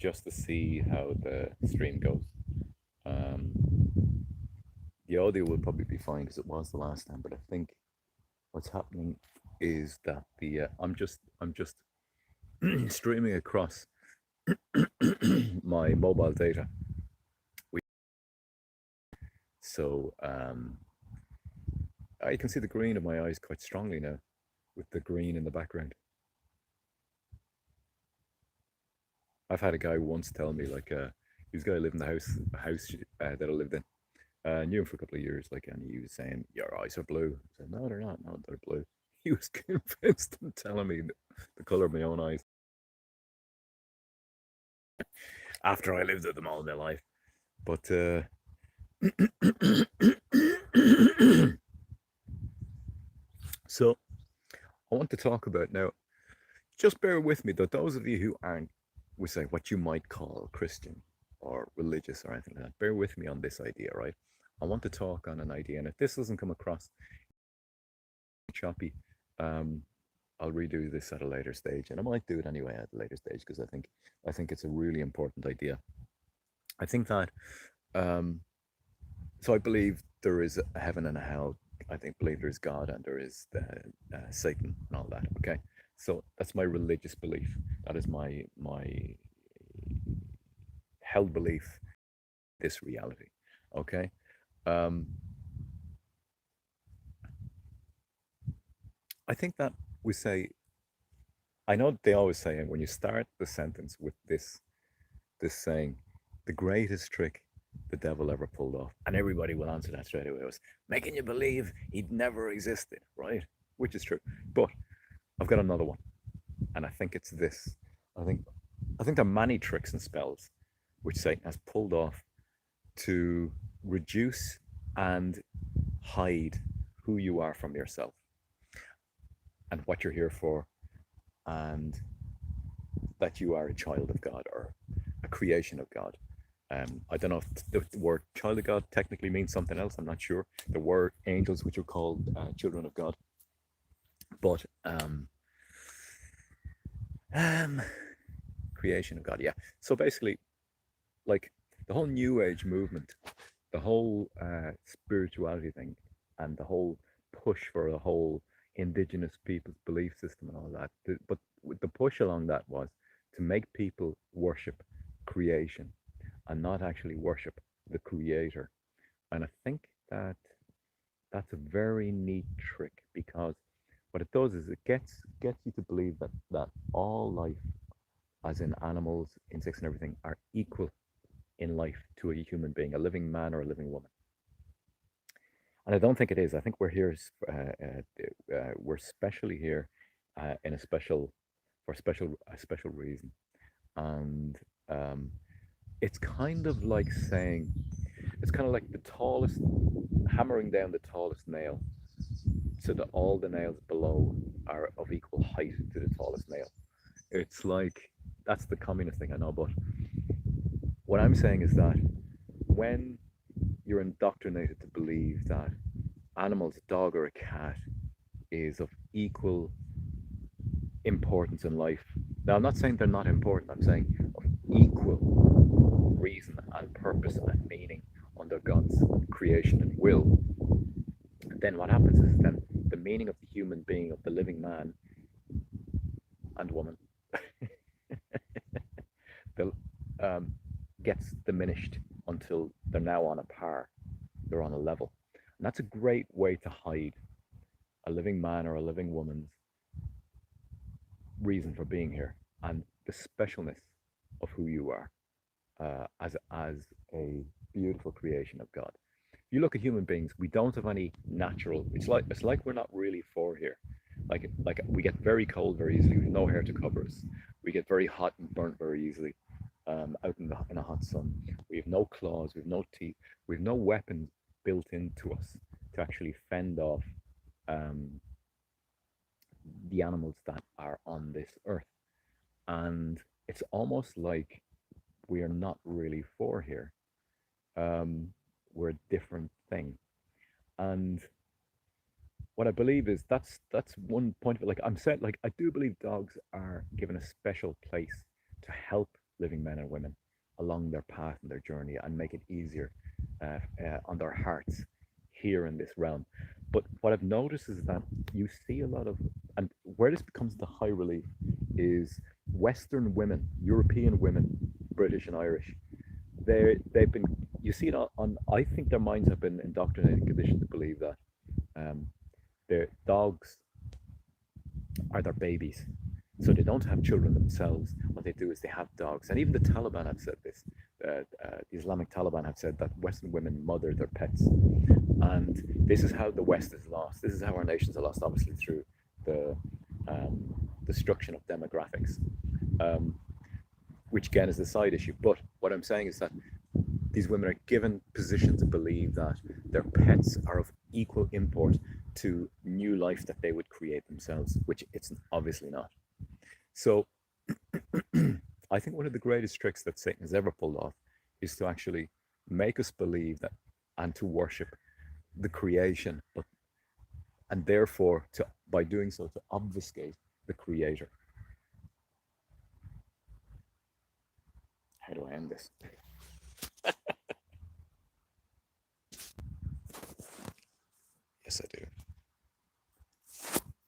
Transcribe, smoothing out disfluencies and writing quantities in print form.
just to see how the stream goes. Um, the audio will probably be fine because it was the last time, but I think what's happening is that the I'm just streaming across my mobile data. So I can see the green of my eyes quite strongly now, with the green in the background. I've had a guy once tell me like, he's a guy lived in the house that I lived in. I knew him for a couple of years, like, and he was saying, "Your eyes are blue." I said, "No, they're not. No, they're blue." He was convinced and telling me the color of my own eyes after I lived with them all my life. But so I want to talk about now. Just bear with me, though. Those of you who aren't, we say, what you might call Christian or religious or anything like that, bear with me on this idea, right? I want to talk on an idea, and if this doesn't come across choppy, um, I'll redo this at a later stage, and I might do it anyway at a later stage because I think it's a really important idea. I think that um, so I believe there is a heaven and a hell. I think believe there is God and there is Satan and all that. Okay, so that's my religious belief. That is my held belief. This reality. Okay. Um, I think that we say. I know they always say when you start the sentence with this saying, the greatest trick the devil ever pulled off. And everybody will answer that straight away. It was making you believe he'd never existed, right? Which is true. But I've got another one. And I think it's this. I think I think there are many tricks and spells which Satan has pulled off to reduce and hide who you are from yourself and what you're here for, and that you are a child of God or a creation of God. I don't know if the word child of God technically means something else. I'm not sure. The word angels, which are called children of God, but um, creation of God. Yeah. So basically, like the whole New Age movement, the whole spirituality thing, and the whole push for the whole indigenous people's belief system and all that. But the push along that was to make people worship creation and not actually worship the creator. And I think that that's a very neat trick because what it does is it gets you to believe that all life, as in animals, insects, and everything, are equal in life to a human being, a living man or a living woman. And I don't think it is. I think we're here, we're specially here in a special, for a special reason. And um, it's kind of like saying, it's kind of like the tallest, hammering down the tallest nail so that all the nails below are of equal height to the tallest nail. It's like, that's the communist thing, I know, but what I'm saying is that when you're indoctrinated to believe that animals, a dog or a cat, is of equal importance in life. Now, I'm not saying they're not important, I'm saying of equal reason and purpose and meaning under God's creation and will. Then what happens is then the meaning of the human being, of the living man and woman, the, um, gets diminished until they're now on a par, they're on a level. And that's a great way to hide a living man or a living woman's reason for being here and the specialness of who you are as a beautiful creation of God. If you look at human beings, we don't have any natural. It's like we're not really for here. Like we get very cold very easily. We've no hair to cover us. We get very hot and burnt very easily. Out in a hot sun. We have no claws. We have no teeth. We have no weapons built into us to actually fend off um, the animals that are on this earth. And it's almost like we are not really for here. Um, we're a different thing. And what I believe is that's one point of it. Like I'm saying, like I do believe dogs are given a special place to help living men and women along their path and their journey and make it easier on their hearts here in this realm. But what I've noticed is that you see a lot of, and where this becomes the high relief is Western women, European women, British and Irish. They've been, you see it on, I think their minds have been indoctrinated and conditioned to believe that um, their dogs are their babies. So they don't have children themselves. What they do is they have dogs. And even the Taliban have said this. The Islamic Taliban have said that Western women mother their pets. And this is how the West is lost. This is how our nations are lost, obviously, through the destruction of demographics, um, which again is the side issue. But what I'm saying is that these women are given position to believe that their pets are of equal import to new life that they would create themselves, which it's obviously not. So I think one of the greatest tricks that Satan has ever pulled off is to actually make us believe that and to worship the creation, but and therefore to by doing so to obfuscate the creator. How do I end this?